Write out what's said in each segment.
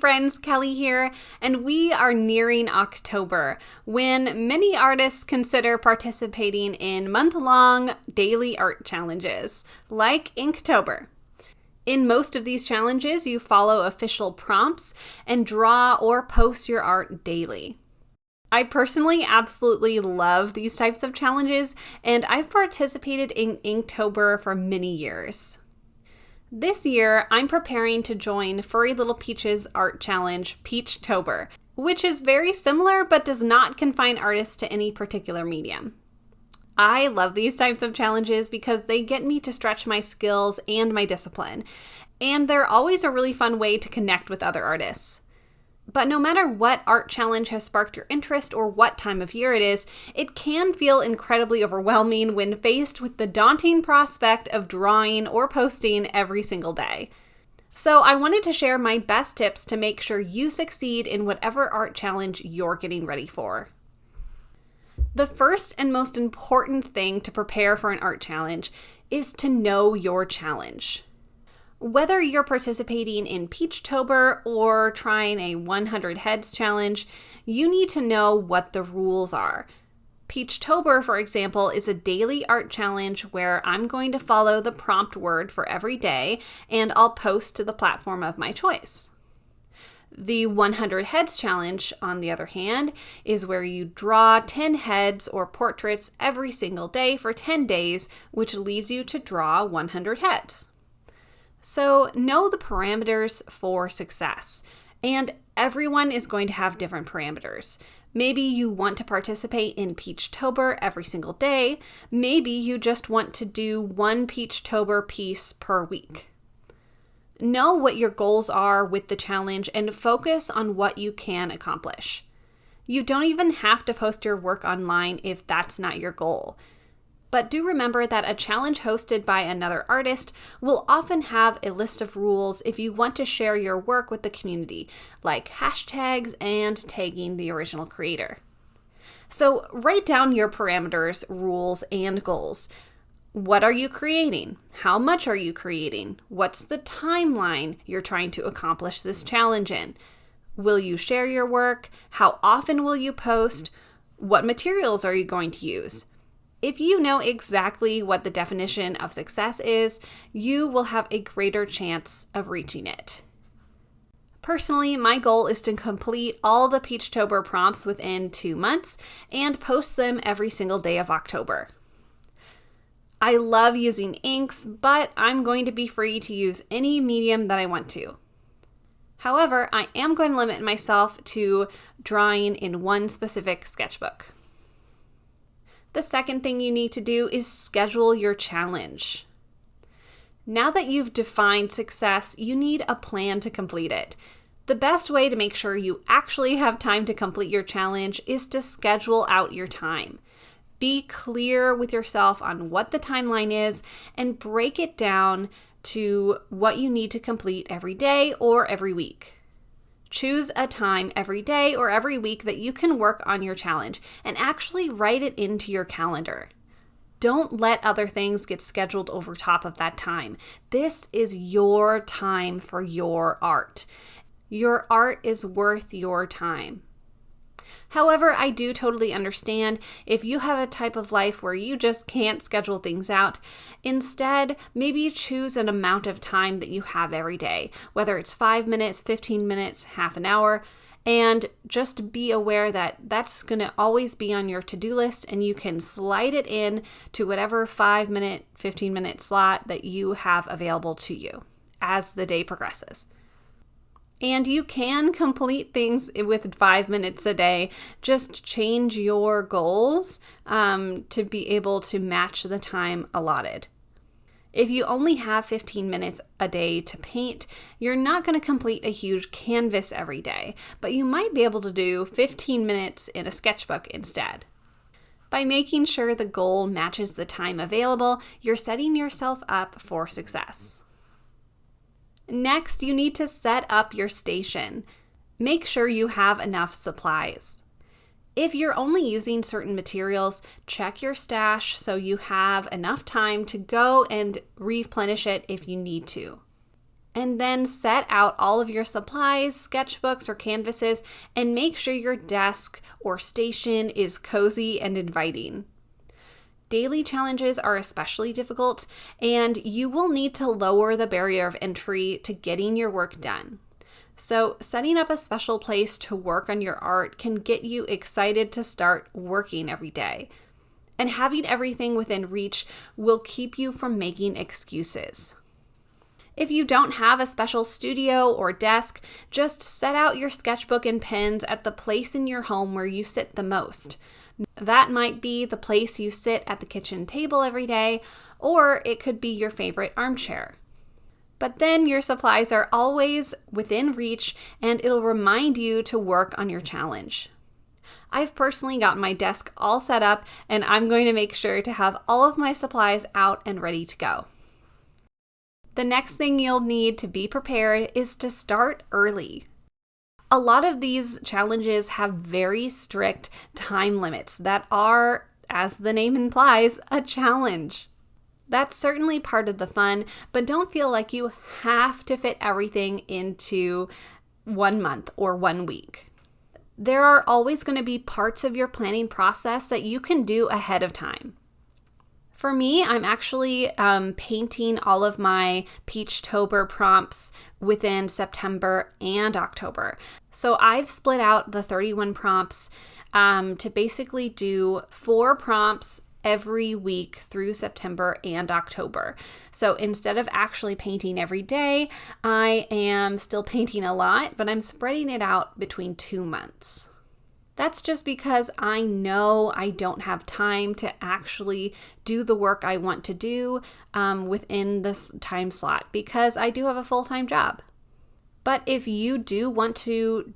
friends, Kelly here, and we are nearing October, when many artists consider participating in month-long daily art challenges, like Inktober. In most of these challenges, you follow official prompts and draw or post your art daily. I personally absolutely love these types of challenges, and I've participated in Inktober for many years. This year, I'm preparing to join Furry Little Peach's art challenge, Peachtober, which is very similar but does not confine artists to any particular medium. I love these types of challenges because they get me to stretch my skills and my discipline, and they're always a really fun way to connect with other artists. But no matter what art challenge has sparked your interest or what time of year it is, it can feel incredibly overwhelming when faced with the daunting prospect of drawing or posting every single day. So I wanted to share my best tips to make sure you succeed in whatever art challenge you're getting ready for. The first and most important thing to prepare for an art challenge is to know your challenge. Whether you're participating in Peachtober or trying a 100 heads challenge, you need to know what the rules are. Peachtober, for example, is a daily art challenge where I'm going to follow the prompt word for every day, and I'll post to the platform of my choice. The 100 heads challenge, on the other hand, is where you draw 10 heads or portraits every single day for 10 days, which leads you to draw 100 heads. So know the parameters for success, and everyone is going to have different parameters. Maybe you want to participate in Peachtober every single day. Maybe you just want to do one Peachtober piece per week. Know what your goals are with the challenge and focus on what you can accomplish. You don't even have to post your work online if that's not your goal. But do remember that a challenge hosted by another artist will often have a list of rules if you want to share your work with the community, like hashtags and tagging the original creator. So write down your parameters, rules, and goals. What are you creating? How much are you creating? What's the timeline you're trying to accomplish this challenge in? Will you share your work? How often will you post? What materials are you going to use? If you know exactly what the definition of success is, you will have a greater chance of reaching it. Personally, my goal is to complete all the Peachtober prompts within 2 months and post them every single day of October. I love using inks, but I'm going to be free to use any medium that I want to. However, I am going to limit myself to drawing in one specific sketchbook. The second thing you need to do is schedule your challenge. Now that you've defined success, you need a plan to complete it. The best way to make sure you actually have time to complete your challenge is to schedule out your time. Be clear with yourself on what the timeline is and break it down to what you need to complete every day or every week. Choose a time every day or every week that you can work on your challenge and actually write it into your calendar. Don't let other things get scheduled over top of that time. This is your time for your art. Your art is worth your time. However, I do totally understand if you have a type of life where you just can't schedule things out. Instead, maybe choose an amount of time that you have every day, whether it's 5 minutes, 15 minutes, half an hour, and just be aware that that's going to always be on your to-do list, and you can slide it in to whatever 5-minute, 15-minute slot that you have available to you as the day progresses. And you can complete things with 5 minutes a day. Just change your goals to be able to match the time allotted. If you only have 15 minutes a day to paint, you're not going to complete a huge canvas every day, but you might be able to do 15 minutes in a sketchbook instead. By making sure the goal matches the time available, you're setting yourself up for success. Next, you need to set up your station. Make sure you have enough supplies. If you're only using certain materials, check your stash so you have enough time to go and replenish it if you need to. And then set out all of your supplies, sketchbooks, or canvases, and make sure your desk or station is cozy and inviting. Daily challenges are especially difficult, and you will need to lower the barrier of entry to getting your work done. So, setting up a special place to work on your art can get you excited to start working every day. And having everything within reach will keep you from making excuses. If you don't have a special studio or desk, just set out your sketchbook and pens at the place in your home where you sit the most. That might be the place you sit at the kitchen table every day, or it could be your favorite armchair. But then your supplies are always within reach, and it'll remind you to work on your challenge. I've personally got my desk all set up, and I'm going to make sure to have all of my supplies out and ready to go. The next thing you'll need to be prepared is to start early. A lot of these challenges have very strict time limits that are, as the name implies, a challenge. That's certainly part of the fun, but don't feel like you have to fit everything into 1 month or 1 week. There are always going to be parts of your planning process that you can do ahead of time. For me, I'm actually painting all of my Peachtober prompts within September and October. So I've split out the 31 prompts to basically do 4 prompts every week through September and October. So instead of actually painting every day, I am still painting a lot, but I'm spreading it out between 2 months. That's just because I know I don't have time to actually do the work I want to do within this time slot because I do have a full-time job. But if you do want to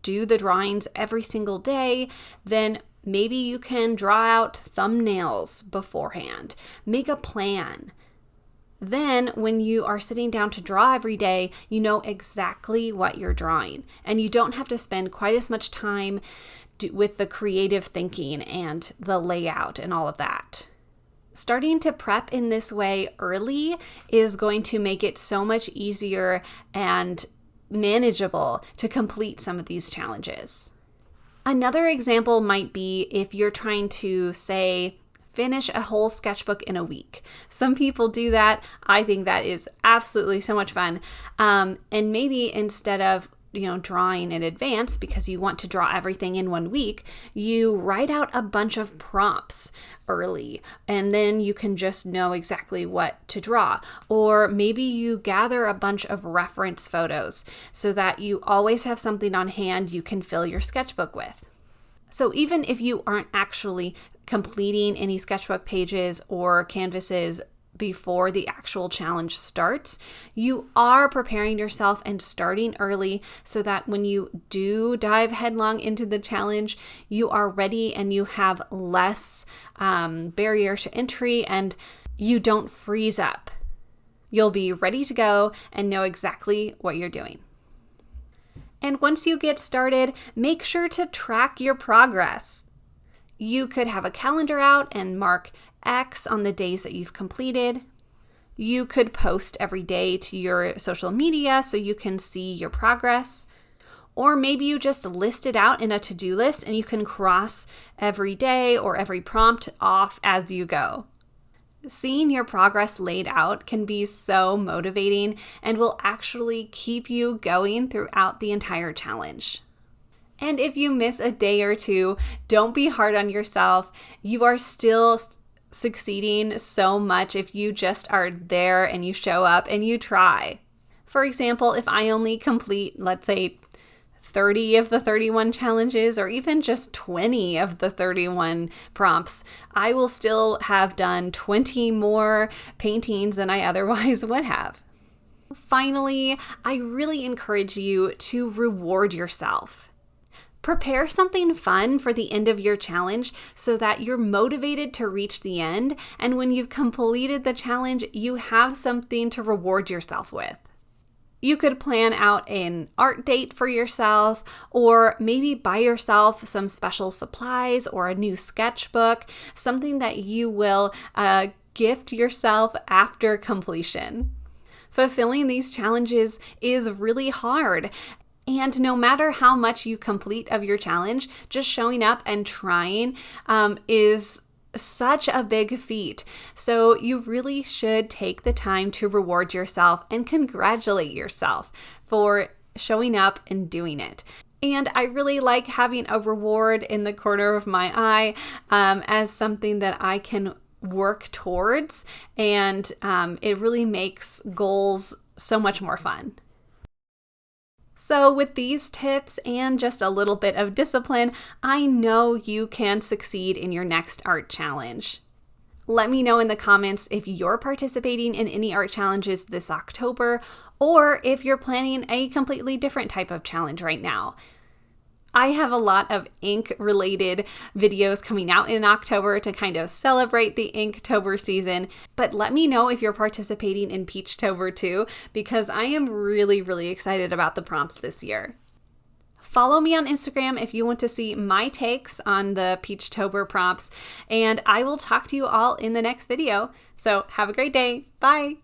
do the drawings every single day, then maybe you can draw out thumbnails beforehand, make a plan. Then when you are sitting down to draw every day, you know exactly what you're drawing, and you don't have to spend quite as much time with the creative thinking and the layout and all of that. Starting to prep in this way early is going to make it so much easier and manageable to complete some of these challenges. Another example might be if you're trying to, say, finish a whole sketchbook in a week. Some people do that. I think that is absolutely so much fun. And maybe instead of drawing in advance because you want to draw everything in 1 week, you write out a bunch of prompts early, and then you can just know exactly what to draw. Or maybe you gather a bunch of reference photos so that you always have something on hand you can fill your sketchbook with. So even if you aren't actually completing any sketchbook pages or canvases before the actual challenge starts, you are preparing yourself and starting early so that when you do dive headlong into the challenge, you are ready and you have less barrier to entry and you don't freeze up. You'll be ready to go and know exactly what you're doing. And once you get started, make sure to track your progress. You could have a calendar out and mark X on the days that you've completed. You could post every day to your social media so you can see your progress. Or maybe you just list it out in a to-do list and you can cross every day or every prompt off as you go. Seeing your progress laid out can be so motivating and will actually keep you going throughout the entire challenge. And if you miss a day or two, don't be hard on yourself. You are still succeeding so much if you just are there and you show up and you try. For example, if I only complete, let's say, 30 of the 31 challenges or even just 20 of the 31 prompts, I will still have done 20 more paintings than I otherwise would have. Finally, I really encourage you to reward yourself. Prepare something fun for the end of your challenge so that you're motivated to reach the end, and when you've completed the challenge, you have something to reward yourself with. You could plan out an art date for yourself, or maybe buy yourself some special supplies or a new sketchbook, something that you will gift yourself after completion. Fulfilling these challenges is really hard. And no matter how much you complete of your challenge, just showing up and trying is such a big feat. So you really should take the time to reward yourself and congratulate yourself for showing up and doing it. And I really like having a reward in the corner of my eye as something that I can work towards. And it really makes goals so much more fun. So with these tips and just a little bit of discipline, I know you can succeed in your next art challenge. Let me know in the comments if you're participating in any art challenges this October, or if you're planning a completely different type of challenge right now. I have a lot of ink-related videos coming out in October to kind of celebrate the Inktober season, but let me know if you're participating in Peachtober too, because I am really, really excited about the prompts this year. Follow me on Instagram if you want to see my takes on the Peachtober prompts, and I will talk to you all in the next video. So have a great day. Bye!